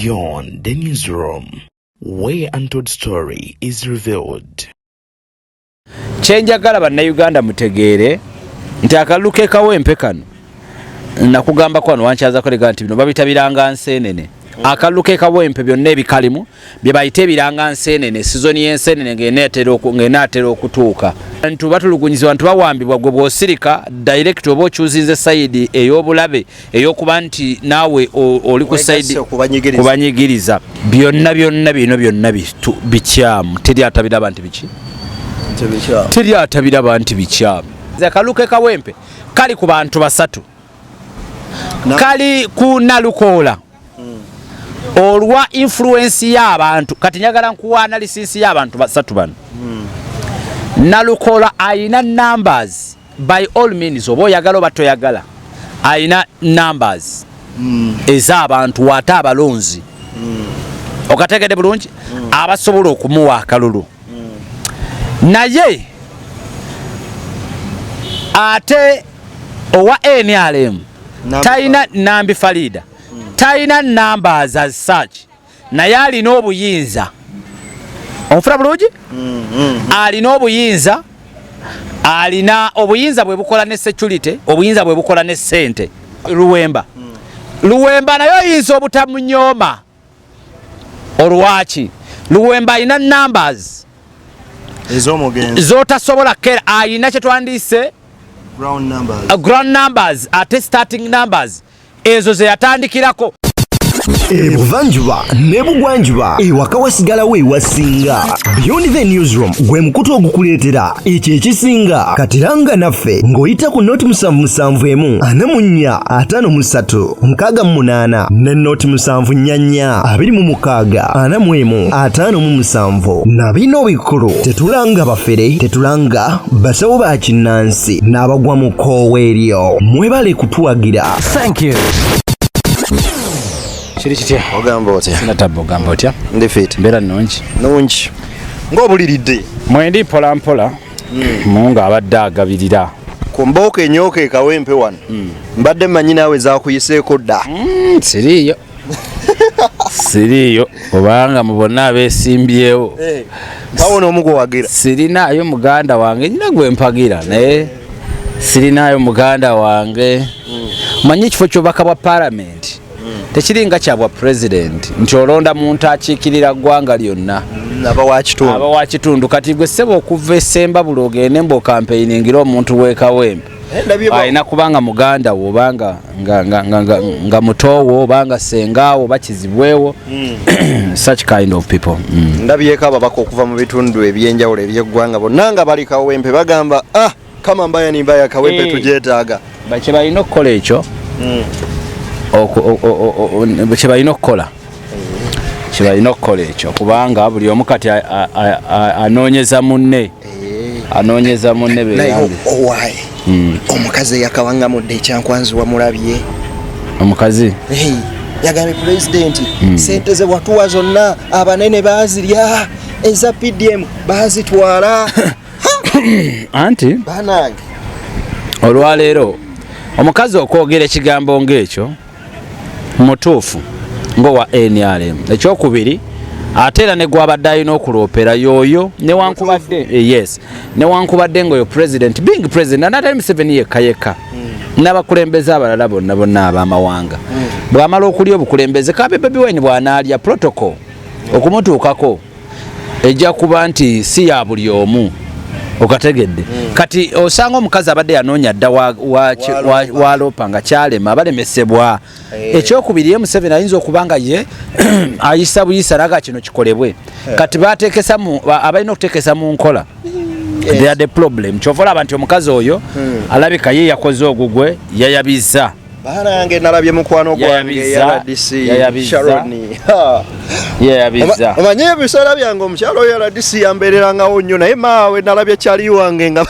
Beyond the newsroom, where untold story is revealed. Chenjagala bannayuganda mutegeere nti akaluke Kawempe kano nakugamba kwano wankyaza kolega nti bino babitabiranga nseenene. Akaluke Kawempe byonna ebikalimu bye bayite ebiranga nseenene sizoni y'enseenene ng'enaatera okutuuka. Abantu batulugunyizibwa nti bawambibwa gwe bw'osirika direct oba okyuzinze sayidi ey'obulabe ey'okuba nti naawe oli ku sayidi kubanyigiriza. Byonna bino byonna bikyamu. Teri atabiraba nti biki? Teri atabiraba nti bikyamu. Akaluke Kawempe kali ku bantu basatu. Kali ku Nalukoola. Olwa influence y'abantu kati njagala nkuwa analysis y'abantu basatu bano. Nalukoola ayina numbers by all means oba oyagala oba toyagala ayina numbers ez'abantu wate abalonzi okategedde bulungi abasobola okumuwa akalulu naye ate owa NRM tayina Nambi Faridah tayina numbers as such naye alina obuyinza onfuna bulungi alina obuyinza bwe bukola ne security obuyinza bwe bukola ne sente Luwemba nayo oyinza obutamunyooma olwaki Luwemba alina numbers zotasobola kera alina kye twandise ground numbers ate starting numbers ezo ze yatandikirako Ebuvanjuba nebugwanjuba ewaka wasigalawo ewasinga. Beyond the newsroom gwe mukutu ogukuleetera ekyo ekisinga katiranga naffe ng'oyita ku noti 774 453 68 ne noti 744 26 41 na bino bikulu tetulanga bafere tetulanga basawo ba kinnansi n'abagwa mu koowa eryo mwebale kutuwagira. Thank you. Chirichitia ogamba otya natabbo ogamba otya ndifit mbera nonji ng'obuliridde mwendi mpola mpola munga abadde agabirira ku mbooka enyooka e Kawempe wano mbadde mmanyi naawe zaakuyiseeko dda siriyo obanga mubonna abeesimbyewo bawo n'omugo wagira sirinaayo muganda wange nyina gwe mpagira naye sirinaayo muganda wange manyi ekifo ky'obubaka bwa parliament tekiringa kyabwa president nti olonda muntu akiikirira ggwanga lyonna aba wakitundu kati gwe ssebo okuva esemba buli ogende mbu okampeyingira omuntu w'e Kawempe alina kubanga muganda wo obanga nga mutoowo obanga sengaawo oba kizibwewo such kind of people. Ndabyeko ababaka okuva mu bitundu ebyenjawulo eby'eggwanga bonna nga bali Kawempe bagamba kama mbaya ni mbaya Kawempe tujeetaaga bakye balina okukola ekyo kibalina okukola ekyo kubanga buli omu kati anoonyeza munne omukazi yakawangamudde ekyankwanzi wamulabye omukazi yagambye president sente ze watuwa zonna abanene baazirya eza PDM baazitwala anti banange olwaleero omukazi okwogera ekigambo ng'ekyo mutuufu ng'owa NRM ekyokubiri ate era ne gwabadde alina okuloopera y'oyo newankubadde ng'oyo president being president anatali Museveni yekka n'abakulembeze abalala bonna ab'amawanga bw'amala okulya obukulembeze kabe Bobi Wine bw'anaalya protocol okumutuukako ejja kuba nti si ya buli omu okategedde kati osanga omukazi abadde yanoonya dda waloopa nga kyalema abalemesebwa ekyokubiri ye Museveni ayinza okuba nga ye ayisa buyisa naga kino kikolebwe kati abalina okuteekesa mu nkola they are the problem kyova olaba nti omukazi oyo alabika ye yakoze ogugwe yayabiza banange nalabye mukwano gwange yayabiza omanyi ebiseera byange omukyalo oyo RDC yambeererangawo nnyo naye maawe nalabye kyali wange nga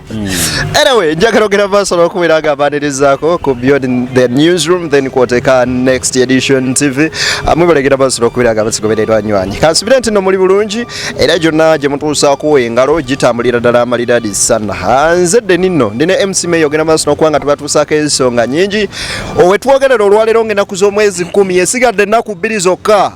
Anyway, njagala ogera maaso n'okubeera nga abaanirizaako ku Beyond the Newsroom then kwoteka Next Edition TV. Mwebalagera maaso n'okubeera nga basigobererwa nywanyi. Kansubira nti nno muli bulungi era gyonna gye mutuusaako engalo gitambulira ddala amaliraadi sana. Nze Deni nno ndine MC Meyo ogera maaso n'okuba nga tubatuusaako ensonga nnyingi. Owetwogerera olwaleero ng'ennaku z'omwezi 10 esigadde ennaku 2 zokka.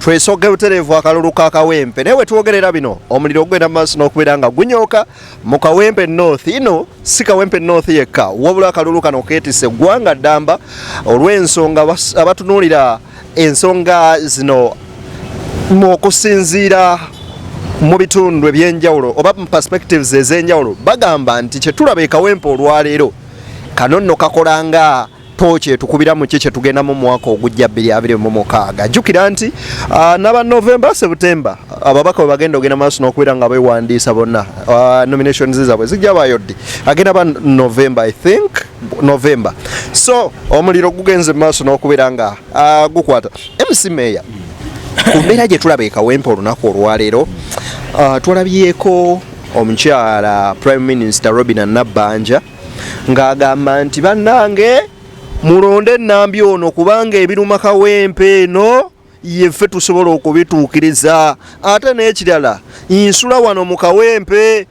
Twesoge buterevu akalulu ka Kawempe naye wetwogerera bino omuliro gwenda maaso n'okubeera nga gunyooka mu Kawempe North. Ino si Kawempe North yekka wabula akalulu kano keetisse eggwanga ddamba olw'ensonga abatunuulira ensonga zino mu okusinziira mu bitundu ebyenjawulo oba mu perspectives ez'enjawulo bagamba nti kye tulaba e Kawempe olwaleero kano nno kakola nga toche tukubira mu kye tugenda mu mwaka ogujja 2026. Jukira nti naba November September ababaka bagenda ogenda maaso n'okubeera nga beewandiisa bonna nominations zaabwe zijja bayodde agenda ba November I think November. So omuliro gugenze maaso n'okubeera nga gukwata MC Meya ku mbeera gye tulaba e Kawempe olunaku olwaleero twalabyeko omukyala Prime Minister Robina Nabbanja ng'agamba nti bannange mulonde Nambi ono kubanga ebiruma Kawempe eno yeffe tusobola okubituukiriza. Ate n'ekirala insula wano mu Kawempe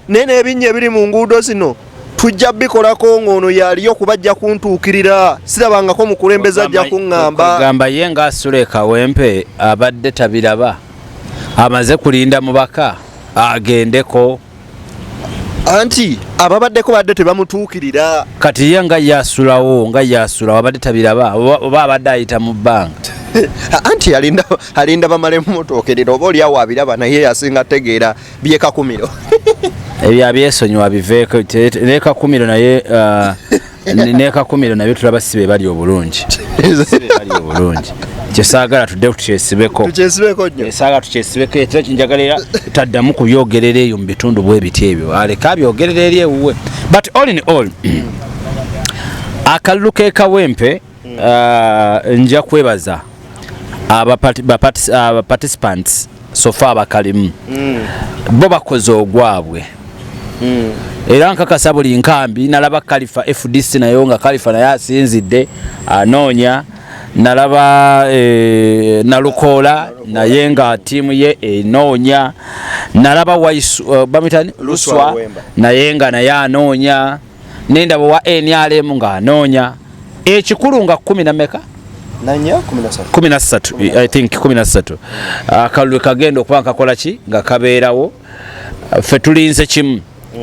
n'ebinnya ebiri mu nguudo zino tujja bikolako ng'ono yaliyo kubajja kuntuukirira sirabangako mukulembeze ajja kuŋŋamba. Gamba ye ng'asula e Kawempe abadde tabiraba amaze kulinda mubaka agendeko anti ababaddeko badde tebamutuukirira kati ye nga yasulawo abadde tabiraba oba abadde ayita mu bbanga anti alinda bamale mumutuukirira oba oliawo abiraba naye yasinga tegeera byekakumiro ebyo abyesonyiwa biveeko nekakumiro naye nekakumiro nabyo tulaba sibe bali obulungi kyesaagala tudde tukyesibeko nnyo saagala tukyesibeko ekiro kinjagalira taddamu kubyogerera eyo mu bitundu bwe biti ebyo aleka abyogerera eri ewuwe. But all in all akalulu k'e Kawempe nja kwebaza participants sofa abakalimu bo bakoze ogwabwe era nkakasa buli nkambi nalaba Kalifa FDC nayo nga Kalifa naye asinzidde anoonya nalaba Nalukoola naye nga tiimu ye enoonya nalaba bamitani Luswa naye nga naye anoonya nendaba wa NRM nga anoonya ekikulu nga 10 na meka 13 I think 13 akalulu kagenda okuba nkakola ki nga kabeerawo ffe tulinze kimu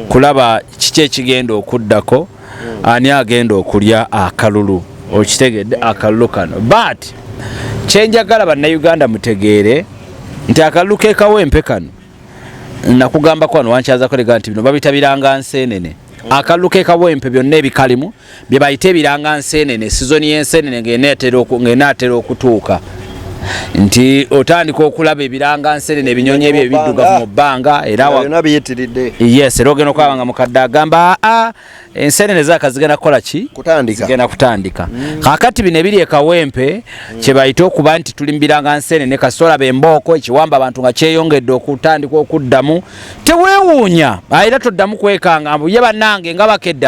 kulaba kiki ekigenda okuddako ani agenda okulya akalulu okitegedde akalulu kano. But kyenjagala bannayuganda mutegeere nti akalulu k'e Kawempe kano nakugamba ko wano wankyazaako lega nti bino babitabiranga nseenene. Akalulu k'e Kawempe byonna ebikalimu bye bayita ebiranga nseenene sizoni y'enseenene ng'enaatera okutuuka nti otandika okulaba ebiranga nseenene ebinyonyi ebyo ebiddugavu mu bbanga era yes era ogenda okwaba nga mukadde agamba enseenene zaaka zigenda kukola ki zigenda kutandika kakati bino ebiri e Kawempe kye bayita okuba nti tuli mu biranga nseenene kasita olaba embooko ekiwamba abantu nga kyeyongedde okutandika okuddamu teweewuunya era toddamu kwekanga mbu ye bannange nga bakedde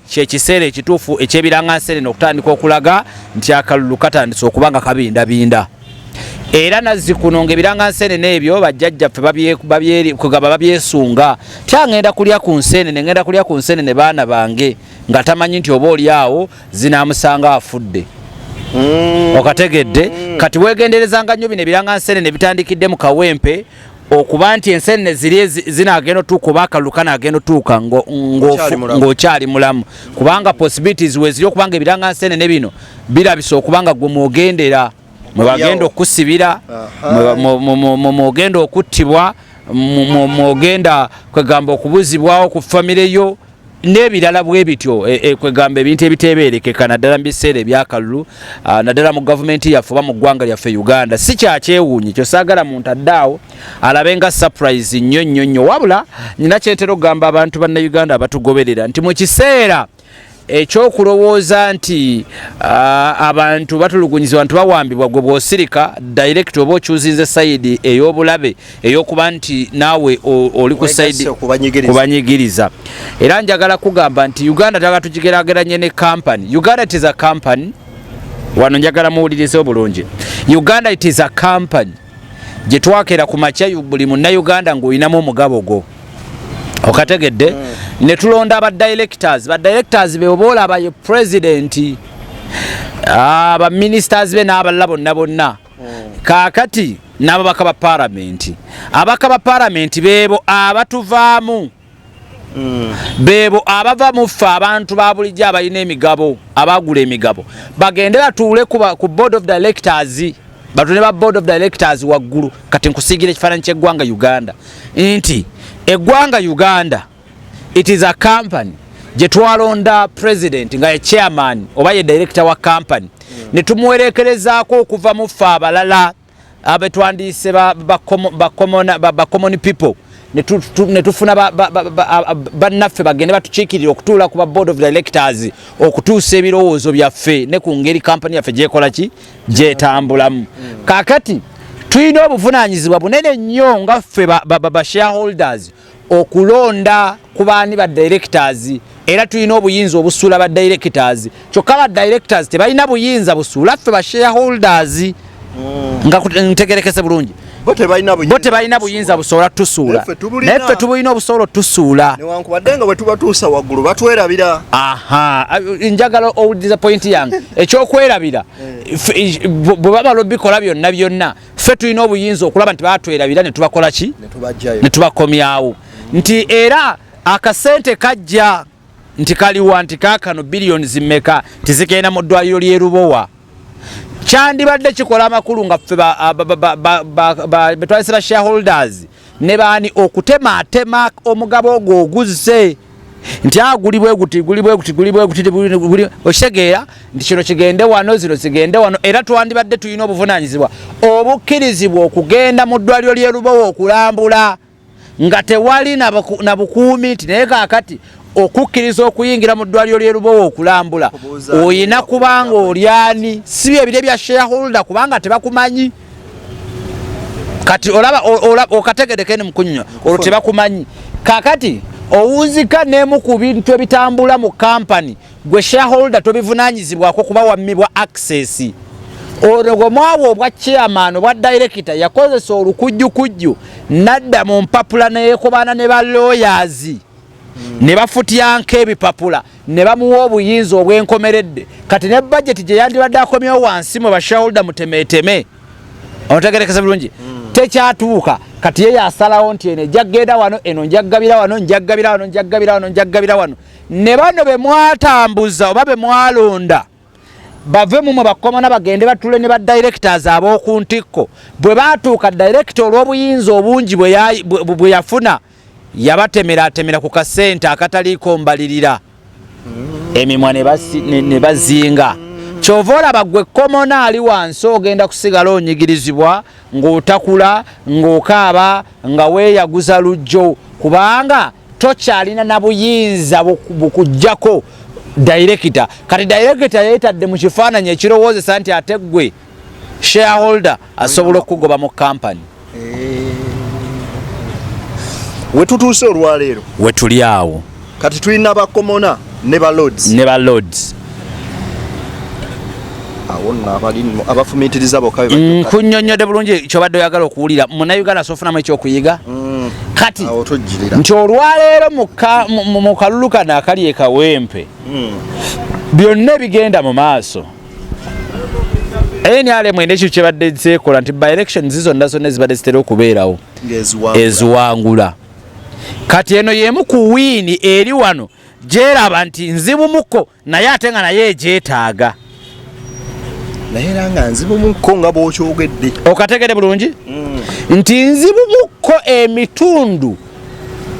kyekiseera ekituufu ekyebiranga nseenene okutandika okulaga nti akalulu katandise okuba nga kabindabinda era nazzikuno ng'ebiranga nseenene ebyo bajjajjaffe kugaba babyesunga tyangenda kulya ku nseenene baana bange nga tamanyi nti oba oli awo zinaamusanga afudde okategedde kati weegenderezanga nnyo bino ebiranga nseenene bitandikidde mu Kawempe okuba nti enseenene ziri zinagenda otuuka oba akalulu kanagenda otuuka ng'okyali mulamu kubanga possibilities weziri okubanga ebiranga nseenene bino birabisa okubanga gwe mwogendera mwe bagenda okusibira mwogenda okuttibwa mwogenda kwegamba okubuzibwawo ku famire yo n'ebirala bwe bityo kwegamba ebintu ebitebeerekeka naddala mu biseera ebyakalulu naddala mu gavumenti yaffe oba mu ggwanga lyaffe Uganda si kyakyewuunye kyo saagala muntu addaawo alabe nga surprise nnyo wabula nina kyentera okugamba abantu bannayuganda abatugoberera nti mu kiseera ekyokulowooza nti abantu batulugunyizibwa abantu bawambibwa gwe bw'osirika direct oba okyuzinze sayidi ey'obulabe ey'okuba nti naawe oli ku sayidi kubanyigiriza. Era njagala kugamba nti Uganda taga tugigeraageranye ne company. Uganda it is a company. Wano njagala muwulirize obulungi. Uganda it is a company gye twakera ku makya buli munnayuganda ng'olinamu omugabo gwo. Okategedde ne tulonda aba directors be obola aba president aba ministers be n'abalala bonna kaakati n'ababaka ba parliament. Abaka ba parliament beebo abatuvaamu bebo abava mufa abantu babulijja abalina emigabo abagula emigabo bagende batuule ku board of directors batune ba board of directors waggulu kati nkusigira ekifaananyi ky'eggwanga Uganda nti eggwanga Uganda it is a company gye twalonda president nga ye chairman oba ye director wa company ne tumuwerekerezaako okuva mufa abalala abetwandiise ba common people ne tufuna bannaffe bagende batukiikirira okutuula ku ba board of directors okutuusa ebirowoozo byaffe ne ku ngeri kampani yaffe gyekola ki gyetambulamu. Kaakati tulina obuvunaanyizibwa bunene nnyo nga ffe ba shareholders okulonda ku baani ba directors era tulina obuyinza obusuula ba directors kyokka ba directors tebalina buyinza busuula ffe ba shareholders nga ntegerekese bulungi. Bote balina buyinza busobola tusuula naye ffe tubulina obusobola tusuula newankubadde nga bwe tuba tuusa waggulu batwerabira. Njagala owuliriza point yange ekyokwerabira bwe baba lobikola byonna ffe tulina obuyinza okulaba nti batwerabira ne tubakola ki ne tubakomyawo nti era akasente kajja nti kaliwa nti kaakano biliyoni zimmeka tizigenda mu ddwaliro ly'e Lubowa kyandibadde kikola amakulu nga ffe betwalise ba shareholders ne baani okutematema omugabo ogwo oguzze nti gulibwe guti okitegeera nti kino kigende wano zino zigende wano era twandibadde tulina obuvunaanyizibwa obukkirizibwa okugenda mu ddwaliro ly'e Lubowa okulambula nga tewali na bukuumi nti naye kaakati okukkiriza okuyingira mu ddwaliro ly'e Lubowa okulambula oyina kubanga olyani si byebire bya shareholder kubanga tebakumanyi kati olaba okategedeke ne mukunywa olwo tebakumanyi kaakati owunzika n'emu ku bintu ebitambula mu company gwe shareholder tobivunaanyizibwako kuba wammibwa access olwo mwawo obwa chairman obwa director yakozesa olukujjukujju nadda mu mpapula neyekobaana ne ba lawyers ne bafutyanko ebipapula ne bamuwa obuyinza obwenkomeredde kati ne budget gye yandibadde akomyewo wansi mu bashareholder mutemeteme otegerekesa bulungi tekyatuuka kati ye yasalawo nti eno ejjagenda wano eno njaggabira wano njaggabira wano ne bano be mwatambuza oba be mwalonda bave mumwe bakomana bagende batule ne ba directors ab'oku ntikko bwe baatuuka director olw'obuyinza obungi bwe yafuna yabatemera ku kasente akataliiko mbalirira emimwa ne bazinga kyova olaba gwe komona ali wansi ogenda kusigala onyigirizibwa ng'otakula ng'okaaba nga weeyaguza lujjo kubanga tokyalina na buyinza bukujjako director kati director yeetadde mu kifaananyi ekirowoozesa nti ate ggwe shareholder asobola okugoba mu company. Wetutuuse olwaleero wetuli awo kati tulina bakomona ne ba lords awo nno abafumiitiriza bokka nkunnyonnyodde bulungi kyobadde oyagala okuwulira munnayuganda sofunamu ekyokuyiga kati nti olwaleero mu kalulu kano akali e Kawempe byonna ebigenda mu maaso NRM endekyo kyebadde zeekola nti by elections zonna zibadde zitera okubeerawo eziwangula kati eno yemu ku wiini eri wano gyeraba nti nzibumuko naye ate nga naye egyetaaga naye era nga nzibumuko nga bw'okyogedde okategedde bulungi nti nzibumuko emitundu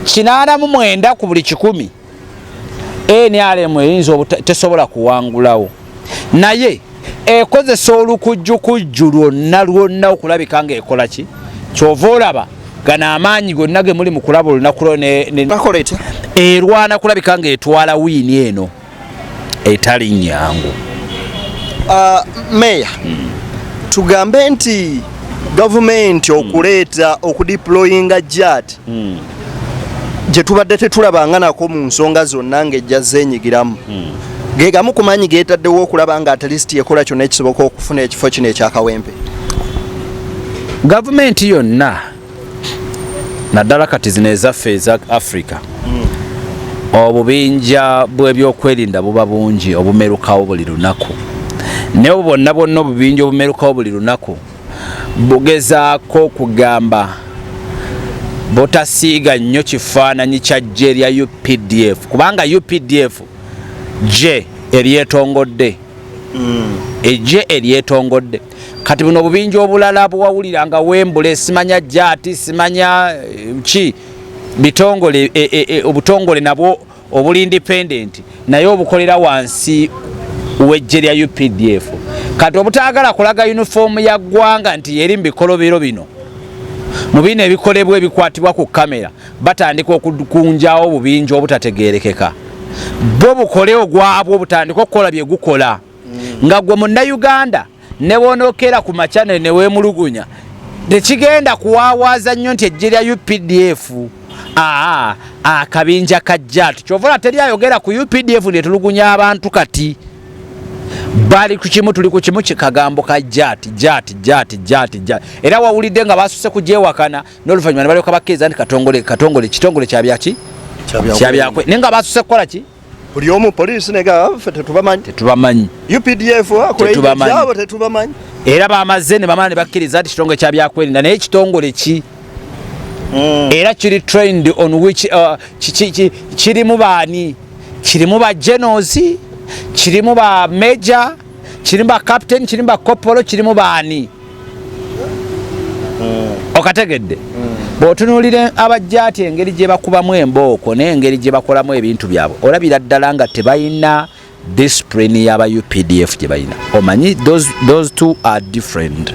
89 ku buli 100 NRM eyinza tesobola kuwangulawo naye ekozesa olukujjukujju lwonna okulabika nga ekola ki kyova olaba gano amaanyi gonna ge muli mu kulaba olunaku lwo erwana kulabika nga etwala wiini eno etali nyangu. Mayor, tugambe nti government okuleeta okudeployinga jet gye tubadde tetulabanga nako mu nsonga zonna ng'ejja zeenyigiramu ge gamu ku maanyi geetaddewo okulaba nga at least ekola kyonna ekisoboka okufuna ekifo kino ekya Kawempe. Gavumenti yonna naddala kati zino ezaffe eza Africa obubinja bw'ebyokwerinda buba bungi obumerukawo buli lunaku, naye bwonna obubinja obumerukawo buli lunaku bugezaako kugamba botasiiga nnyo kifaananyi kya gye lya UPDF kubanga UPDF gye eryetongodde ejje eryetongodde. Kati buno obubinja obulala bwawuliranga Wembule simanya jati simanya ki bitongole obutongole nabwo obuli independent naye obukolera wansi w'ejje lya UPDF. Kati obutaagala kulaga uniform ya ggwanga nti yeri mbikolobero bino mu bino ebikolebwa ebikwatibwa ku kamera batandika okukunjawo obubinja obutategeerekeka bo bukole ogwabwo butandika okukola bye gukola nga gwe Munnayuganda ne wonookera ku machanel ne weemulugunya tekigenda kuwaawaza nnyo nti ejje lya UPDF akabinja kajjatu kyovula teri ayogera ku UPDF netulugunya abantu kati bali ku kimu tuli ku kimu kikagambo ka jati era wawulidde nga basuse kugyewakana n'oluvannyuma ne balyoka bakkiriza nti kitongole kyabyakwe naye nga basuse kukola ki buli omu poliisi nega ffe tetubamanyi UPDF akola tetubamanyi era bamaze ne bamala ne bakkiriza nti kitongole kyabyakwerinda naye kitongole ki era kiri trained on which kirimu baani kirimu ba generals kirimu ba major kirimu ba captain kirimu ba corporal kirimu baani okategedde bw'otunuulira abajjaati engeri gye bakubamu embooko n'engeri gye bakolamu ebintu byabwe olabira ddala nga tebalina discipline y'aba UPDF gye balina omanyi those two are different.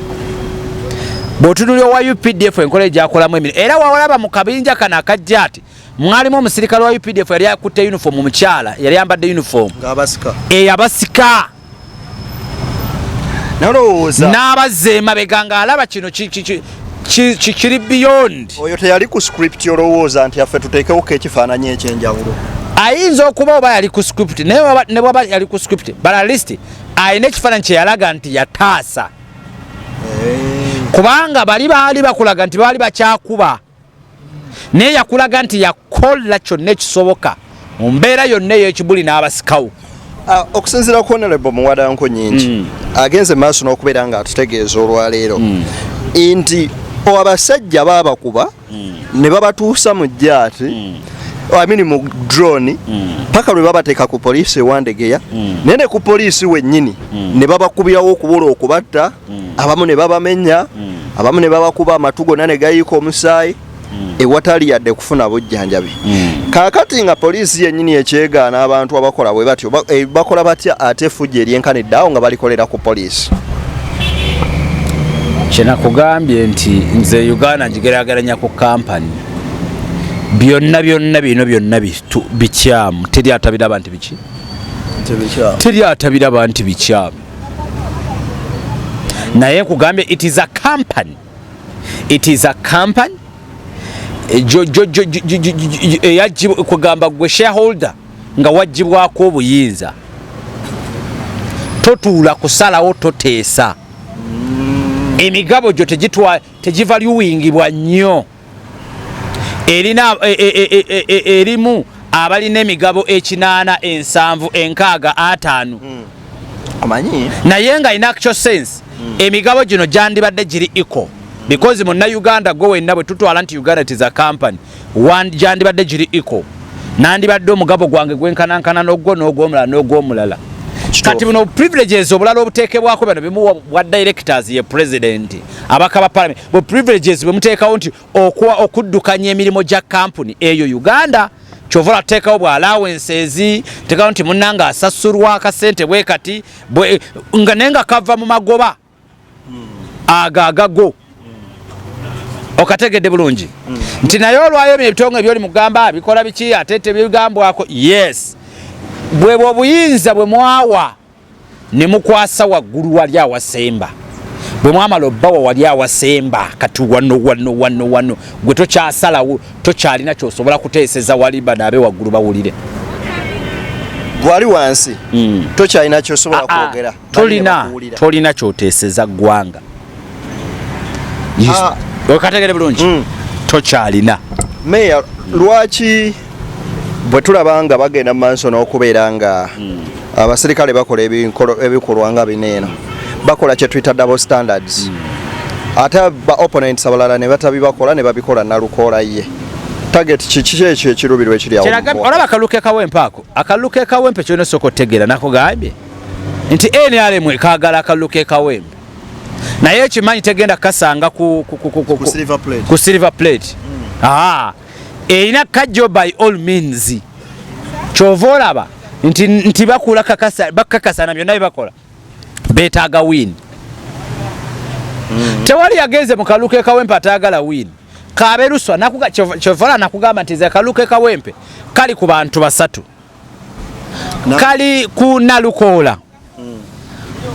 Bw'otunuulira owa UPDF enkola gyakolamu emirimu era wawalaba mu kabinja kano akajjaati mwalimu omusirikale wa UPDF yali akutte uniform mukyala yali yambadde uniform eyabasika n'abazza emabega ng'alaba kino kiri beyond. Oyo teyali ku script olowooza nti affe tuteekewoko ekifaananyi ekyenjawulo ayinza okuba oba yali ku script naye ne bwaba yali ku script bala list ayina ekifaananyi kye yalaga nti yataasa kubanga bali bakulaga nti baali bakyakuba naye yakulaga nti yakola kyonna ekisoboka mu mbeera yonna ey'ekibuli n'abasikawo. Okusinziira ku Honorable Muwadanko nyingi agenze maaso n'okubeera nga atutegeeza olwaleero nti abasajja baabakuba ne babatuusa mu jjaati mu drone paka lwe babateeka ku poliisi ewandegeya naye ne ku poliisi wennyini ne babakubirawo okubola okubatta abamu ne babamenya abamu ne babakuba amatu gonna ne gayiika omusaayi ewatali yadde kufuna bujjanjabi. Kaakati nga poliisi yennyini ekyegaana abantu abakola bwe batyo bakola batya ate effujjo eryenkaniddeawo nga balikolera ku poliisi. Kyenakugambye nti nze Uganda ngigeraageranya ku kampani byonna bino bikyamu teri atabiraba nti biki teri atabiraba nti bikyamu naye nkugambye it is a company kugamba gwe shareholder nga wajjibwako obuyinza totuula kusalawo toteesa emigabo gyo tegivaluwingibwa nnyo erina erimu abalina emigabo 8 7 6 5 amanyi naye nga ina actual sense emigabo gino gyandibadde giri equal because Munnayuganda go wenna bwe tutwala nti Uganda is a company gyandibadde giri equal nandibadde omugabo gwange gwenkanankana n'ogw'omulala kati buno privileges obulala obuteekebwako bano bimu bwa directors ye president abaka ba parliament bo privileges bemuteekawo nti okuddukanya emirimu gya company eyo Uganda kyovula teekawo bwa allowances teekawo nti munnanga asasulwa akasente bwe kati nga nenga kava mu magoba agago okategedde bulungi nti naye olwayo ebitongole byoli mugamba bikola biki ate tebigambwako yes bwe bobuyinza bwe mwawa ne mukwasa waggulu wali awasemba bwe mwamala obbawa wali awasemba kati wano gwe tokyasalawo tokyalina kyosobola kuteeseza wali banaabe waggulu bawulire gwali wansi tokyalina kyosobola kwogera tolina kyoteeseza ggwanga okategere bulungi tokyalina meya lwaki bwe tulaba nga bagenda mu maaso n'okubeera nga abasirikale bakola ebikolwa nga bineeno bakola kye tuyita double standards ate ba opponents abalala ne batabibakola ne babikola Nalukoola ye target kiki ekyo ekirubirwa ekiri awo olaba akaluke Kawempe ako akaluke Kawempe kyona soko otegeera nakugambye nti NRM ekagala akaluke Kawempe naye ekimanyi tegenda kasanga ku silver plate erina kajjo by all means kyova olaba nti bakula bakakasana byonna bibakola betaaga win tewali yagenze mu kaluke Kawempe atayagala win Kabe Luswa kyova nakugamba nti ze kaluke Kawempe kali ku bantu basatu kali ku Nalukoola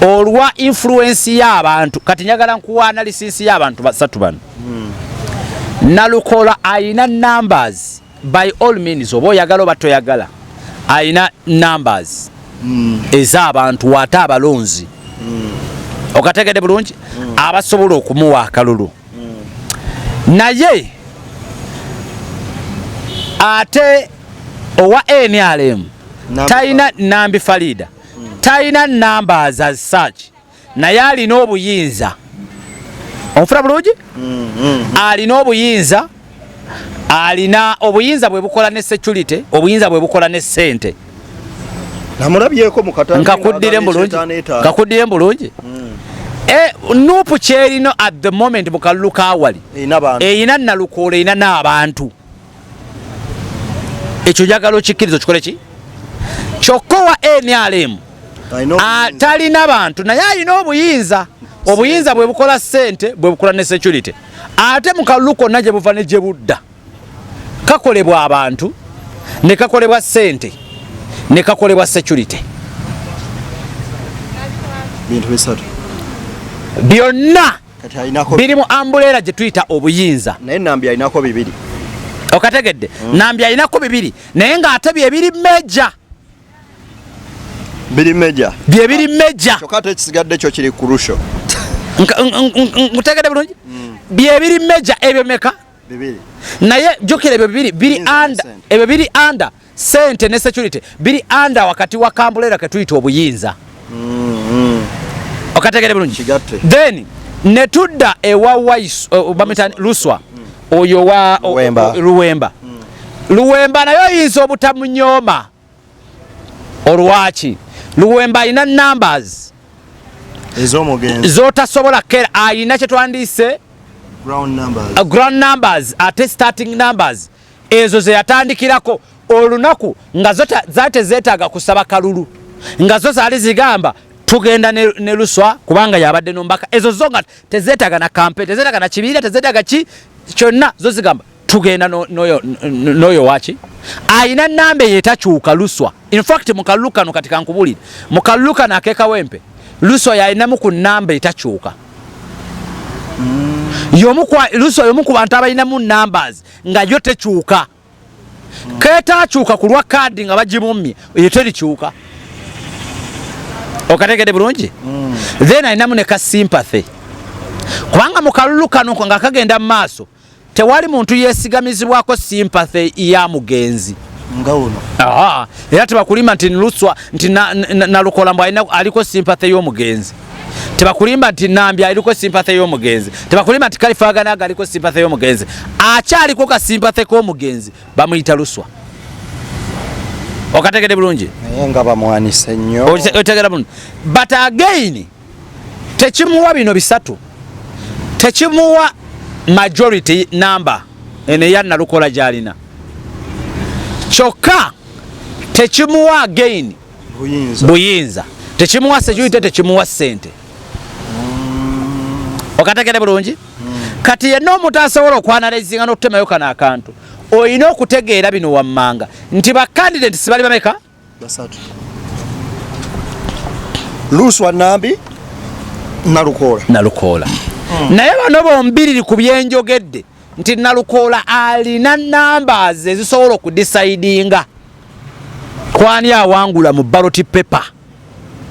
olwa influence y'abantu kati njagala nkuwa analysis y'abantu basatu bano Nalukoola ayina numbers by all means oba oyagala oba toyagala ayina numbers ez'abantu wate abalonzi okategedde bulungi abasobola okumuwa akalulu naye ate owa NRM tayina Nambi Faridah tayina numbers as such naye alina obuyinza onfuna bulungi alina obuyinza alina obuyinza bwe bukola ne security obuyinza bwe bukola ne sente namulabyeko mu katanga nkakuddire bulungi nupu kyerino at the moment mukaluka awali eyina Nalukoola eyina n'abantu ekyo njagala okikkirizo kikole ki kyokka wa NRM talina bantu naye alina obuyinza obuyinza bwe bukola sente bwe bukola ne security ate mukaluko na gye buva ne gye budda kakolebwa abantu ne kakolebwa sente ne kakolebwa security bintu bisatu byonna biri mu ambulera gye tuyita obuyinza naye Nambi alinako bibiri okategedde Nambi alinako bibiri naye ng'ate byebiri meja byebiri meja kyokka ate ekisigadde kyo kiri kurusho nkutegedde bulungi byebiri meja ebyo meka bibiri naye jukira ebyo bibiri under sente ne security biri under wakati wa kambulera ke tuyita obuyinza okategedde bulungi then ne tudda ewa bamitani Luswa oyo wa Luwemba nayo oyinza obutamunyoma olwaki Luwemba ayina numbers zotasobola kera ayina kye twandise ground numbers ate starting numbers ezo ze yatandikirako olunaku nga zate zeetaaga kusaba kalulu nga zo zaali zigamba tugenda ne Luswa kubanga yabadde nombaka ezo zonga tezeetaaga na campaign tezeetaaga na kibiira tezeetaaga kyonna zo zigamba tugenda noyo wachi ayina nambe yetakyuka Luswa in fact mukalukano katika nkubulire mukalukano akeka Kawempe Luswa yayinamu ku nambe yetakyuka Luswa yomu ku bantu abalinamu numbers nga yo tekyuka keta kyuka kulwa kadi nga bagimumye yeterikyuka okategedde bulungi then ayinamu ne ka sympathy kubanga mukalukano nga kagenda mu maaso tewali muntu yesigamizibwako sympathy ya mugenzi ngawuno era tebakulimba nti Luswa nti Nalukoola mbw aliko sympathy y'omugenzi tebakulimba nti Nambi aliko sympathy y'omugenzi tebakulimba nti Kalifaganaga aliko sympathy y'omugenzi akyaliko ka sympathy k'omugenzi bamuyita Luswa okategedde bulungi nga bamwanise nnyo otegera bulungi but again tekimuwa bino bisatu tekimuwa majority number ene ya Nalukoola gyalina kyokka tekimuwa again buyinza tekimuwa security tekimuwa sente okategedde bulungi kati yenna omuntu asobola okwanalizinga n'okutemayo kano akantu oyina okutegeera bino wammanga nti ba candidates bali bameka basatu Luswa Nambi Nalukoola naye bano bombiriri ku byenjogedde nti Nalukoola alina numbers ezisobola okudecidinga kwani awangula mu ballot paper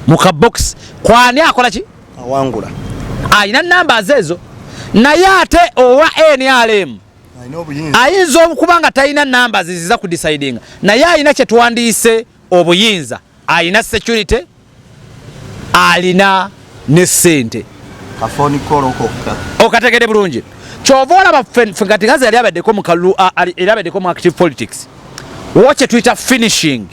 mu kabox kwani akola ki awangula alina numbers ezo naye ate owa NRM ayinza okuba nga talina numbers ziza kudecidinga naye alina kye tuwandiise obuyinza alina security alina ne ssente afoni kolokoka okategede bulungi kyova olaba kati ngazi yali abaddeko mu kalulu era abaddeko mu active politics woche twitter finishing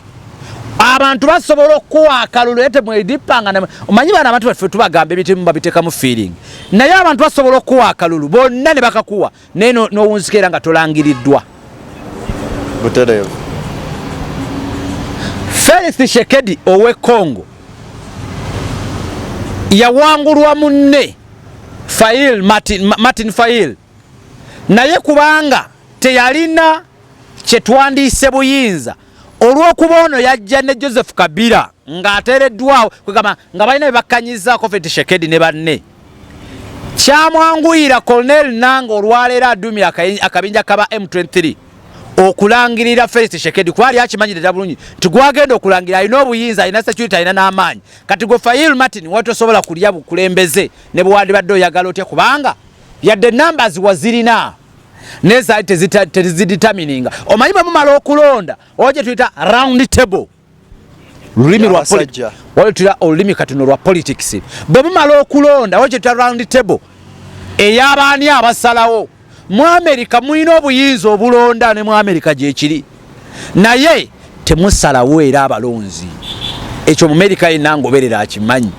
abantu basobola okuwa akalulu ete mwedipanga omanyi bana abantu baffe tubagamba ebitimu babiteeka mu feeling naye abantu basobola okuwa akalulu bonna ne bakakuwa naye n'owunzikeera nga tolangiriddwa butereevu Felix Tshisekedi owe Congo yawangulwa munne Fail Martin Fail naye kubanga teyalina kyetwandiise buyinza olw'okuba ono yajja ne Joseph Kabila ng'ateereddwawo kwegamba nga balina bebakkanyizaako Felix Tshisekedi ne banne kyamwanguyira Colonel Nango olwaleero adumya akabinja kaba M23 okulangirira Felix Tshisekedi kwali akimanyirira bulungi tugwagenda okulangira alina obuyinza alina security alina n'amaanyi kati gwe Fail Martin watosobola kulya bukulembeze ne bwandi badde oyagala otya kubanga yadde numbers wazirina neza tezidetermininga omanyi bwe mumala okulonda oje tuyita round table lulimi lwa politics wale tuyita olulimi katuno lwa politics bwe mumala okulonda oje tuyita round table ey'abaani abasalawo mu America muina obuyinza obulonda ne mu America gyekiri naye temusalawo era abalonzi ekyo mu America yenna ngoberera akimanyi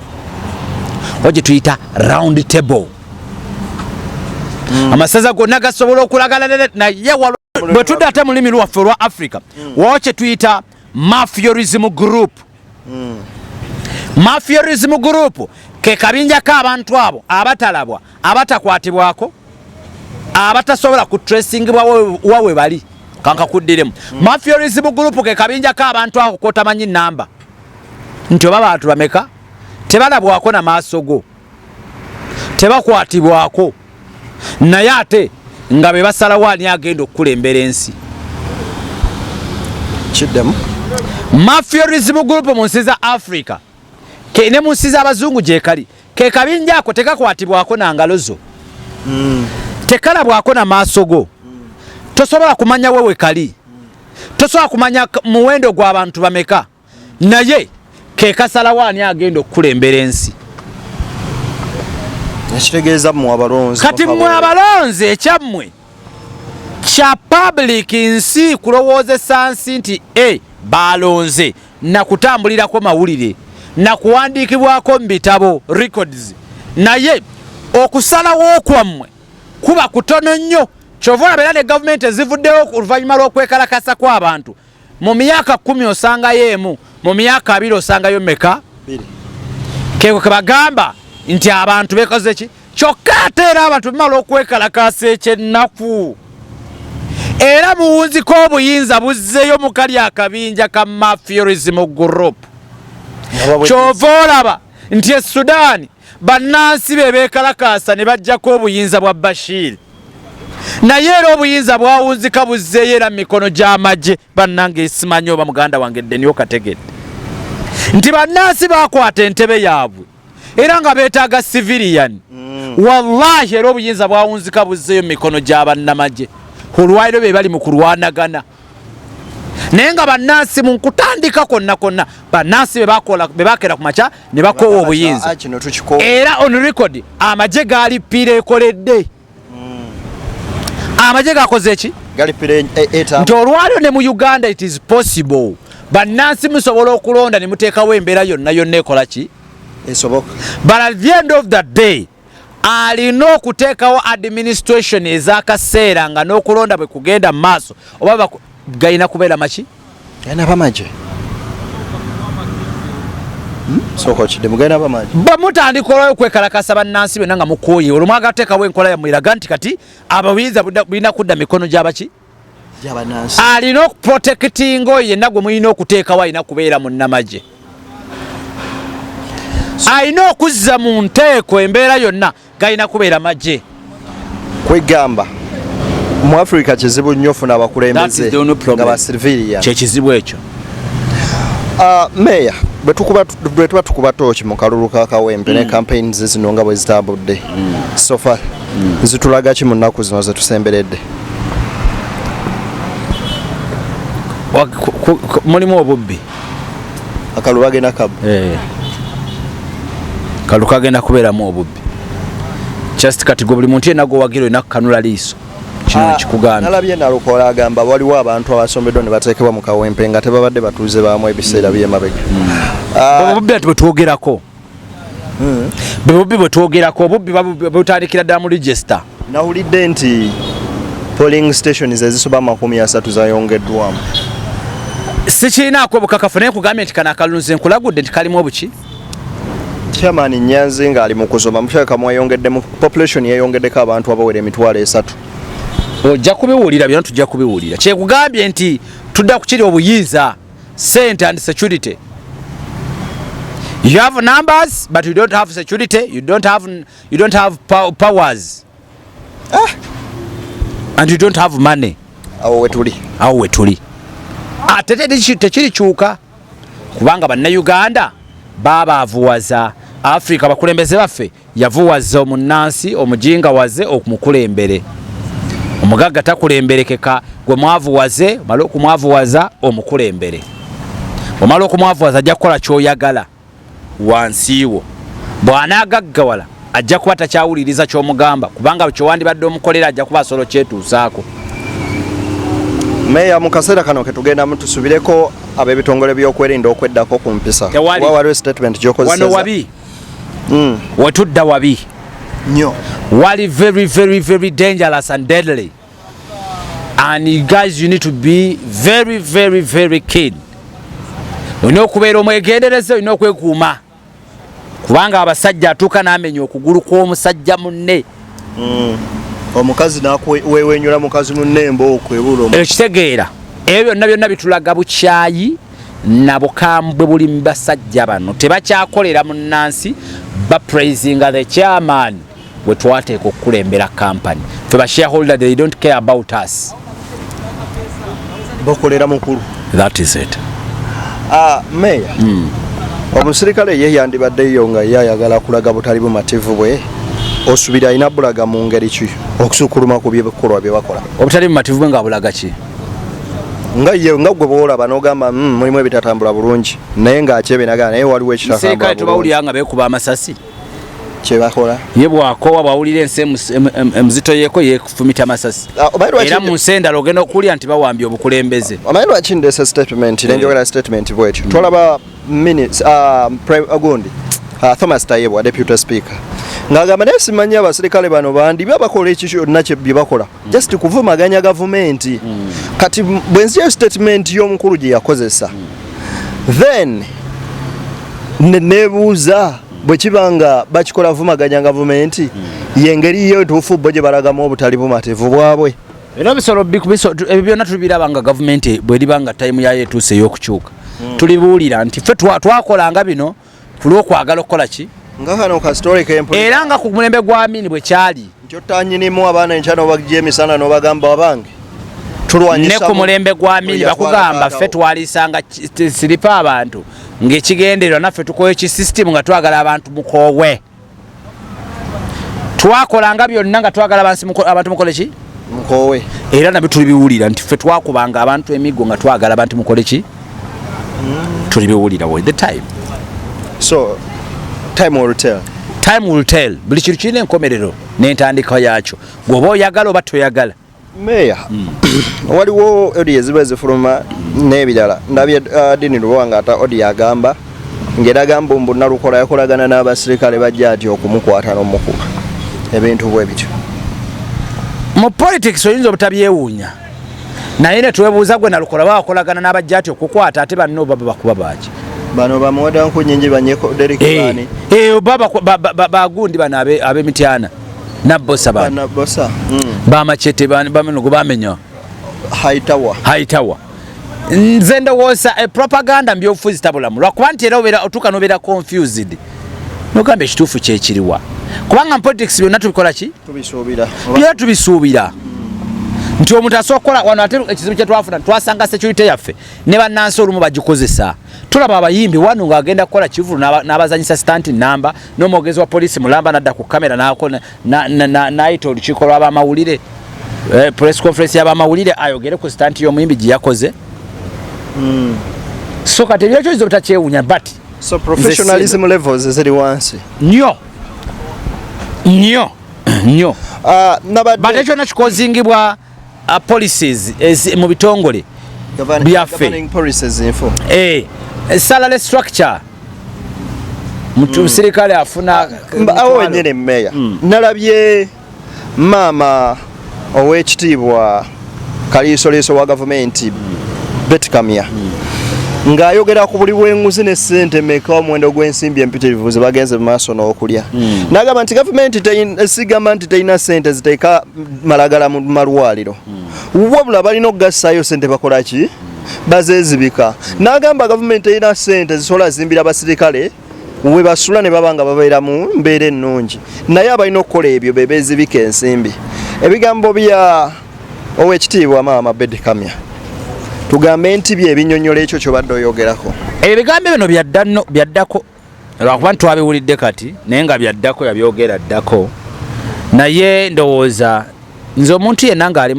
oje tuyita round table amasaza gonna gasobola okulagala naye bwe tudde ate mu lulimi lwaffe olwa Africa woche tuyita mafiorism group mafiorism group ke kabinja k'abantu abo abatalabwa abatakwatibwako abatasobola kutracingibwa wawe bali kanka kuddiremu mafiorism group ke kabinja k'abantu ako kotamanyi namba nti oba bantu bameka tebalabwako na maaso go tebakwatibwako naye ate nga be basalawo ani agenda okukulembera ensi kiddemu mafiorism group mu nsi za Africa ke ne mu nsi z'abazungu gyekali ke kabinja ako tekakwatibwako na ngalo zo tekalabwako na maaso go tosobola kumanya wewe kali tosobola kumanya muwendo gw'abantu bameka naye ke kasalawo ani agenda okukulembera ensi ekitegeeza mmwe abalonzi kati mmwe abalonzi ekyammwe kya public nsi kulowoozesa nsi nti balonze nakutambulirako mawulire nakuwandiikibwako mu bitabo records naye okusalawo kwammwe kuba kutono nnyo kyova olabera ne gavumenti ezivuddewo oluvannyuma lw'okwekalakasa kw'abantu mu myaka 10 osangayo emu mu myaka 2 osangayo meka keko kebagamba nti abantu bekoze ki kyokka ate era abantu bimala okwekalakasa ekyennaku era muwunziko obuyinza buzzeyo mu kali akabinja ka mafiorism group kyova olaba nti e Sudan bannansi be beekalakasa ne bajjako obuyinza bwa Bashir naye era obuyinza bwawunzika buzzeyo era mu mikono gy'amagye bannange simanyi oba muganda wange ddeni okategedde nti bannansi bakwata entebe yaabwe era nga beetaaga civilian wallahi era obuyinza bwawunzika buzzeyo mu mikono gy'abannamagye olwaliro be bali mu kulwanagana naye nga bannansi mu nkutandika konna bannansi be bakera ku makya ne bakoowa obuyinza era on record amagye galippira ekoledde amagye gakoze ki nti olwaliro ne mu Uganda it is possible bannansi musobola okulonda ne muteekawo embeera yonna ekola ki but at the end of the day alina okuteekawo administration ez'akaseera nga n'okulonda bwe kugenda mu maaso oba galina kubeera maki galina bamagye bwe mutandika olwayo okwekalakasa bannansi bonna nga mukooye olwo mwagateekawo enkola yammwe eraga nti kati abawinza bulina kudda mikono gy'abaki alina okuprotectinga oyo yenna gwe mulina okuteekawo alina kubeera munnamagye alina okuzza mu nteeko embeera yonna galina kubeera magye kwegamba mu Africa kizibu nnyo ofuna abakulembeze nga ba civilian kyekizibu ekyo Meya bwe tuba tukuba tooki mu kalulu ka Kawempe ne campaigns zino nga bwe zitambudde so far zitulaga ki mu nnaku zino ze tusemberedde mulimu obubbi akalulu bagenda kabu kalulu kagenda kubeeramu obubbi just kati gwe buli muntu yenna gwewagira olina kukanula liiso kino kikugambye nalabye Nalukoola agamba waliwo abantu abasombeddwa ne bateekebwa mu Kawempe nga tebabadde batuuze baamu ebiseera by'emabega obubbi ati bwetwogerako bwebubbi bwetwogerako obubbi butandikira ddala mu register nawulidde nti polling stations ezisoba 30 zayongeddwamu sikiinaako obukakafu naye kugambye nti kano akalulu nze nkulagudde nti kalimu obuki Chairman Nyanzi nga ali mu kusoma mukyaka mwayongeddemu population yeyongeddeko abantu abawera 3 ojja kubiwulira byonna tujja kubiwulira kyekugambye nti tudda ku kiri obuyinza sente and security you have numbers but you don't have security you don't have powers and you don't have money awo wetuli ate tekirikyuka kubanga bannayuganda babaavuwaza Africa bakulembeze baffe yavuwaza omunnansi omujinga waze okumukulembere omugagga takulemberekeka gwe mwavuwaze omala okumwavuwaza omukulembere omala okumwavuwaza ajja kukola kyoyagala wansiiwo bw'anaagaggawala ajja kuba takyawuliriza kyomugamba kubanga kyowandibadde omukolera ajja kuba asolo kyetuusaako Meya mu kaseera kano ke tugenda mutusubireko ab'ebitongole by'okwerinda okweddako ku mpisa waliwo statement gy'okozesa wano wabi wetudda wabi nnyo wali very very very dangerous and deadly and you guys you need to be very very very keen olina okubeera omwegendereze olina okwekuuma kubanga abasajja atuuka n'amenya okugulu kw'omusajja munne omukazi wewenyula mukazi munnembo okwebulo ekitegeera ebyo byonna bitulaga bukyayi na bukambwe buli mu basajja bano tebakyakolera mu nnansi bapraisinga the chairman we twateeka okukulembera company fe ba shareholder they don't care about us bakolera mukulu that is it Meya omusirikale ye yandibaddeyo nga yayagala kulaga butali bumativu bwe osubira alina bulaga mu ngeri ki okusukuluma ku byebikolwa bye bakola obutali bumativu bwe nga bulaga ki nga gwe boolaba n'ogamba mulimu ebitatambula bulungi naye ng'akyebenagana naye waliwo ekitatambula tubawulira nga beekuba amasasi kyebakola ye bwakowa bwawulira ensi emuzito yeeko yekufumita amasasi era mu nsi endala ogenda okuwulira nti bawambye obukulembeze omanyi lwaki ndeesa statement nenjogera statement bwetyo twalaba gundi Thomas Tayebwa deputy speaker ng'agamba naye simanyi abasirikale bano bandibye bakola ekyo kyonna bye bakola just kuvumaganya gavumenti kati bwenziyo statement y'omukulu gye yakozesa then nebuuza bwe kibanga bakikola vumaganya gavumenti yengeri yo tuufu bo gye balagamu obutali bumativu bwabwe era bisolo ebyo byonna tubiraba nga gavumenti bweribanga time yayo etuuse ey'okukyuka tulibuulira nti ffe twakolanga bino kulw'okwagala okukola ki nga kano ka story kempo era nga ku mulembe gwa Amini bwe kyali nkyotanyinimu abaana enkyano bagye emisana n'obagamba abange ne ku mulembe gwa Amini bakugamba ffe twalisanga siripa abantu ng'ekigendererwa naffe tukoye ki system nga twagala abantu mukoowe twakolanga byonna nga twagala abantu mukole ki mukoowe era nabyo tulibiwulira nti ffe twakubanga abantu emiggo nga twagala abantu mukole ki tulibiwulira with the time so time will tell buli kintu kirina enkomerero n'entandika yaakyo gweoba oyagala oba toyagala Meya waliwo odi eziba ezifuluma n'ebirala ndabye Dini Luwanga ata odi yagamba ng'era agamba mbu Nalukoola yakolagana n'abasirikale bajja ati okumukwata n'omukuba ebintu bwe bityo mu politics oyinza obutabyewuunya naye ne twebuuza gwe Nalukoola bakolagana n'abajja ati okukwata ate banno baba bakuba baaki bano bamuwada nkunyingi banyeko derikani baba bagundi bano ab'emityana nabbosa bano nabbosa bamachete bano go bamenya haitawa nze ndowooza propaganda mbyobufuzi tabulamu lwakuba nti era otuuka nobeera confused nogamba ekituufu kyekiriwa kubanga mu politics byonna tubikola ki byera tubisuubira nti omuntu asobola kukola wano ate ekizibu kyetwafuna twasanga security yaffe ne bannansi olumu bagikozesa tulaba abayimbi wano ng'agenda kukola kivulu n'abazanyisa stand number n'omwogezi wa poliisi mulamba nadda ku kamera n'ayita olukiiko lw'abamawulire press conference y'abamawulire ayogere ku stand y'omuyimbi gye yakoze so kati ebyekyo kizibu takyewuunya but so professionalism levels ziri wansi nnyo but ekyo nakikozingibwa policies mu bitongole byaffe salary structure musirikale afuna awo wenyine mmeya nalabye maama ow'ekitiibwa kaliisoleeso wa gavumenti Betkamya ng'ayogera ku buli bw'enguzi ne ssente meka omuwendo gw'ensimbi empitirivu ze bagenze mu maaso n'okulya n'agamba nti gavumenti sigamba nti terina ssente ziteeka malagala mu malwaliro wabula balina okugassaayo ssente bakola ki bazeezibika n'agamba gavumenti terina ssente zisobola zimbira abasirikale we basula ne baba nga babeera mu mbeera ennungi naye abalina okukola ebyo be beezibika ensimbi ebigambo bya ow'ekitiibwa maama Betkamya tugambe nti byebinyonyola ekyo kyobadde oyogerako ebigambo bino byaddako lwakuba ntitwabiwulidde kati naye nga byaddako yabyogera ddako naye ndowooza nze omuntu yenna ng'ali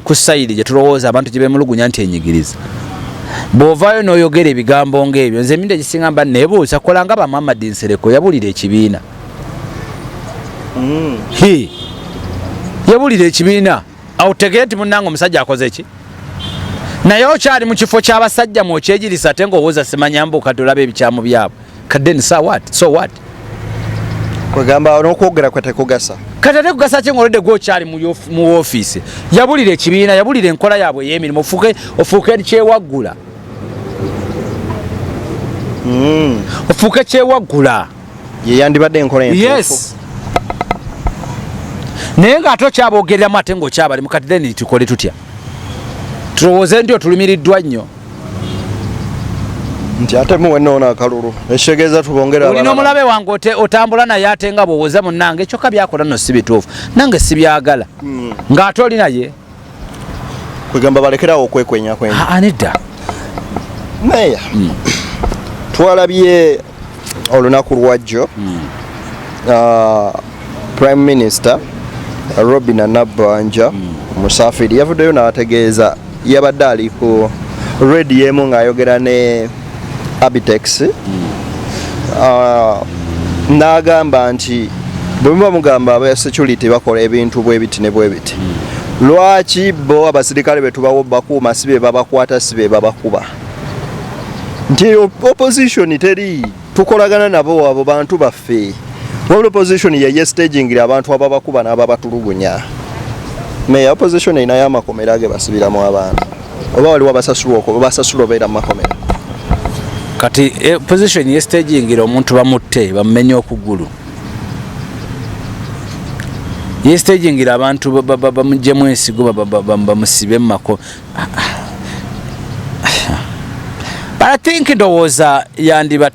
ku sayidi gye tulowooza abantu gye bemulugunya nti enyigiriza bw'ovaayo n'oyogera ebigambo ng'ebyo nze emindi egisinga mba neebuuza kola nga Muhammad Nsereko yabulira ekibiina yabulira ekibiina awo tegere nti munnanga omusajja akoze ki naye okyali mu kifo ky'abasajja mwokyegirisa ate ng'owooza simanyambuka tolaba ebikyamu byabwe kadeni so what kwegamba n'okwogera kwe tekugasa kati ate kugasa ki ng'olwadde gw'okyali mu woofiisi yabulira ekibiina yabulira enkola yaabwe ey'emirimu ofuuke kyewaggula ofuuke kyewaggula ye yandibadde enkola yes naye ng'ate okyabogereramu ate ng'okyabali mu kati then tukole tutya tulowooze nti otulumiriddwa nnyo nti ate muwe noona akalulu ekitegeeza tubongera olina omulabe wange otambula naye ate nga bw'owooza munnange ekyokka byakola nno si bituufu nange sibyagala ng'ate oli naye kwegamba balekerawo okwekwenyakwenya nedda meya twalabye olunaku lwajjo prime minister Robin Nabbanja omusaafiri yavuddeyo n'ategeeza yabadde ali ku radio emu ng'ayogera ne Abitex n'agamba nti bwe muba mugamba aba security bakola ebintu bwe biti ne bwe biti lwaki bo abasirikale be tubawo bakuuma si be babakwata si be babakuba nti opposition teri tukolagana nabo abo bantu baffe wabula opposition yeye stagingira abantu ababakuba n'ababatulugunya meya opposition inayo amakomera ge basibiramu abantu oba waliwo basasula obeera mu makomera kati opposition ye stagingira omuntu bamutte bamumenye okugulu ye stagingira abantu bamuggyemu ensigo bamusibe mu mako but I think ndowooza yandibeera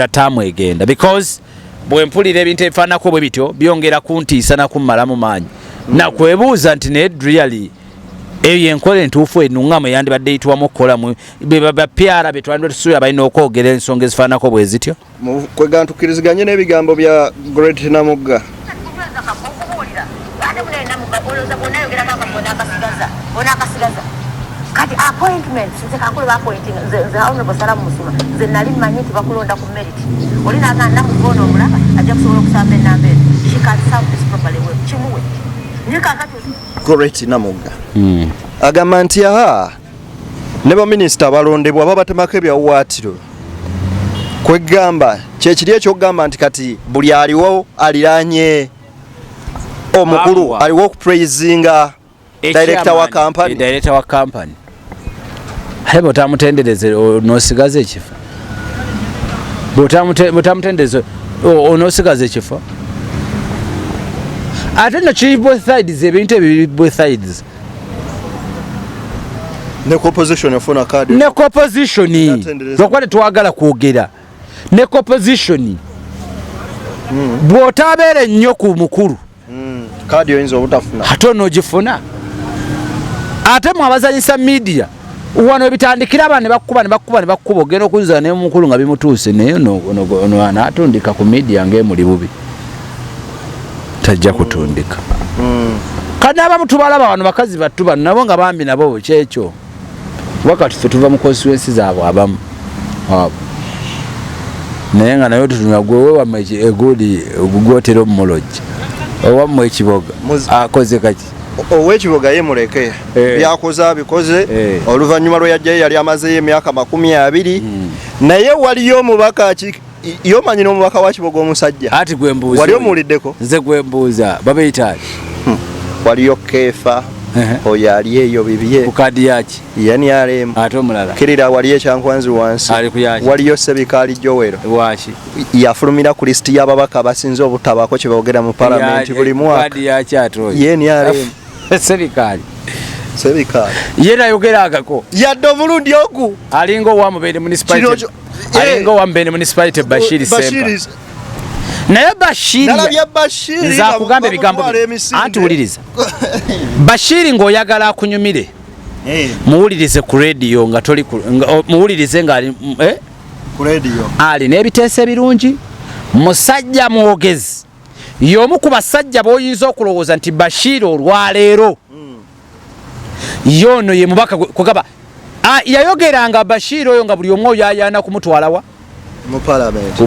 taamu egenda because bwe mpulira ebintu ebifaanako bwe bityo byongera kuntiisa nakummalamu maanyi nakwebuuza nti naye really eyo enkola entuufu enuŋŋamu eyandibadde eyitibwamu okukolamu bapiara betwandibadde tusuubira balina okwogera ensonga ezifaanako bwe zityo kwega ntukkiriziganye n'ebigambo bya Great Namugga kati appointments nze kankulu baappointing nze honorable Salamu Musuma nze nali mmanyi nti bakulonda ku merit oli n'agamba mugono omulaba ajja kusobola okusamba ennamba eno she can serve this properly well kimuwe naye kakati Great Namugga agamba nti ne baminisita abalondebwa babatemako ebyawuwaatiro kwegamba kyekiri ekyokugamba nti kati buli aliwo aliraanye omukulu aliwo okupraisinga director wa company hebe otamutendereze onosigaza ekifo botamutendereze onosigaza ekifo ate no kiri both sides ebintu ebiri both sides ne opposition efuna card ne opposition twakwate twagala kwogera ne opposition bw'otabeera ennyo ku mukulu card oyinza obutafuna ate onoogifuna ate mwabazanyisa media wano ebitandikira abana ne bakkuba ogenda okuzza ne mukulu nga bimutuuse naye ono anaatundika ku media ng'emuli bubi tajja kutundika kati abamu tubalaba wano bakazi battu bano nabo nga bambi nabo kyekyo wakati ffe tuva mu constituency zaabwe abamu naye nga naye tutunula gwewewamu eguli ogugwotera omumologi owamu ekiboga akoze kaki ow'ekiboga ye muleke byakoze abikoze oluvannyuma lwe yajjayo yali amazeyo emyaka 20 naye waliyo omubaka yomanyi n'omubaka wa kiboga omusajja ati gwembuuza wali omuwuliddeko nze gwembuuza babeyitaali waliyo keefa oyo ali eyo bibye ku kadi yaki yani alemu ate omulala kirira waliyo ekyankwanzi wansi waliyo sebikaali jowero waki yafulumira ku lisiti y'ababaka abasinze obutabaako kye boogera mu palamenti buli mwaka kadi yaki ate oyo yeni alemu sebikaali ye nayogeragako yadde omulundi ogu alinga owamubende municipality Bashiri Sempa naye Bashiri nzakugamba ebigambo anti wuliriza Bashiri ng'oyagala akunyumire muwulirize ku radio nga toli muwulirize nga ali ku radio alina ebiteeso ebirungi musajja mwogezi y'omu ku basajja b'oyinza okulowooza nti Bashiri olwaleero yono ye mubaka kugaba yayogeranga Bashiri oyo nga buli omu oyo ayana kumutwalawa mu parliament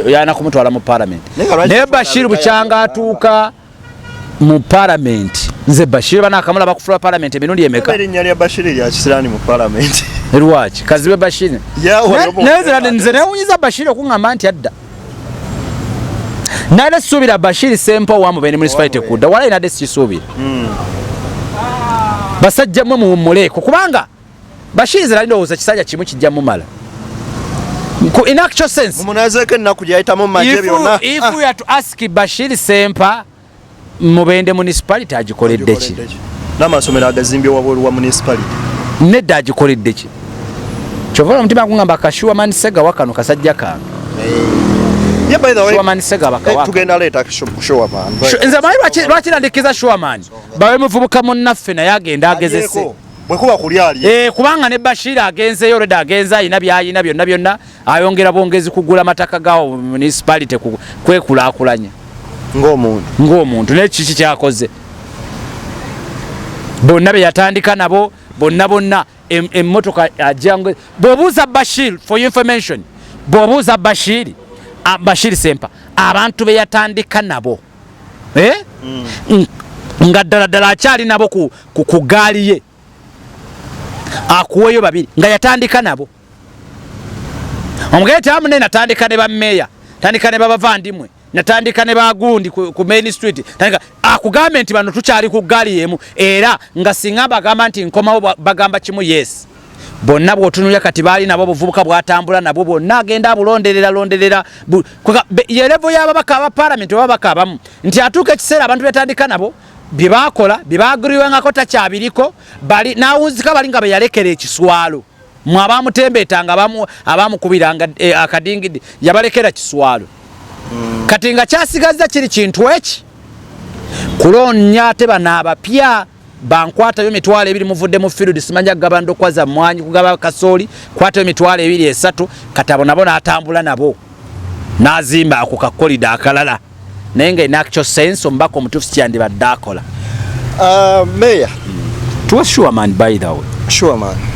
yana kumutwala mu parliament naye Bashiri bukyanga atuuka mu parliament nze Bashiri banakamula bakufula parliament emirundi emeka erinnya lya Bashiri lya kisirani mu parliament lwaki kazibe Bashiri nze newunyiza Bashiri okungamba nti adda nade suubira Bashiri Sempa wamubende municipality kudda wala inade sikisuubira basajja mwe muwummuleeko kubanga Bashiri ze nalindowooza kisajja kimu kijja mumala in actual sense munazeke nnaku gyayitamu majje byonna if we are to ask Bashiri Sempa mubende municipality agikoledde ki n'amasomero agazimbye wabweru wa municipality nedda agikoledde ki kyova omutima gungamba kashuwa mani sega wakano kasajja kange yeah, by the way Shuwa mani sega bakawaka tugenda leeta shuwa man nze manyi lwaki nandikiza shuwa mani bawe muvubuka munnaffe naye agenda agezese bwekuba kulyali kubanga ne Bashiri agenzeyo olwedde agenza ayina byayina byonna byonna ayongera bwongezi kugula amataka gawo municipality kwekulaakulanya ng'omuntu naye kiki kyakoze bonna be yatandika nabo bonna emmotoka ajjangu bw'obuuza Bashiri for your information bw'obuuza Bashiri Sempa abantu be yatandika nabo nga ddala akyali nabo ku gaali ye akuweyo babiri nga yatandika nabo omugere tamune natandika ne bammeya tandika ne babavandimwe natandika ne bagundi ku Main Street tandika akugambe nti bano tukyali ku gaali yemu era nga singa bagamba nti nkomawo bagamba kimu yes bonna bw'otunulya kati baali nabo buvubuka bwatambula nabo bonna agenda abulonderera yerevo y'ababaka aba parliament babaka abamu nti atuuka ekiseera abantu betandika nabo bye baakola bye baagiriwengako takyabiriko bali naawunzika bali nga be yalekera ekiswalo mwe abaamutembeetanga abaamukubiranga akadingidi yabalekera kiswalo kati nga kyasigaza kiri kintu eki kuloonya ate bano abapya bankwatayo emitwalo 2 muvudde mu field simanya gabando kwaza mwanyi kugaba kasooli kwatayo emitwalo 2-3 kati abo nabo n'atambula nabo n'azimba ako kakolida akalala naye nga in actual sense omubaka omutuufu kyandibadde akola Mayor tuwa sure man by the way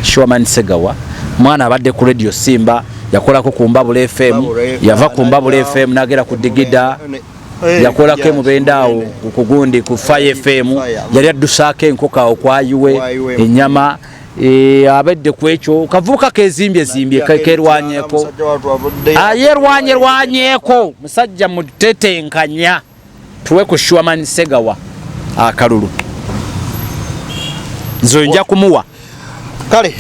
sure man Segawa mwana abadde ku radio Simba yakolako ku Mbabula FM yava ku Mbabula FM nagera ku Digida yakolako mubendaawo ku gundi ku Fire FM yali addusaako enkoka okwayuwe ennyama abedde ku ekyo kavuuka kezimbye kerwanyeeko yerwanyeeko musajja mutetenkanya tuwe ku Shuaman Segawa akalulu nzo nja kumuwa kale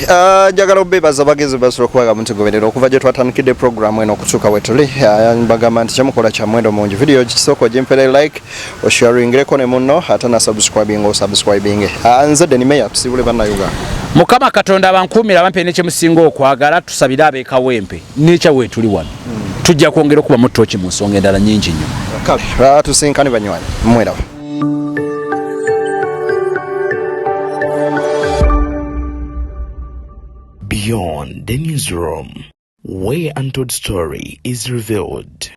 njagala obebaza bagezi basobola okubaga mutugoberera okuva gye twatandikidde programu eno okutuuka wetuli mbagamba nti kyemukola kya mwendo mungi video kisooka ogimpere like osharingireko ne munno ate na subscribing osubscribing nze denimeya tusibule bannayuganda mukama katonda abankuumira abampe nekyemusinga okwagala tusabire ab'e Kawempe nekya weetuli wano tujja kwongera okuba mu ttooki mu nsonga endala nnyingi nnyo kale tusinkane banywanyi mweraba Beyond the newsroom, where untold story is revealed.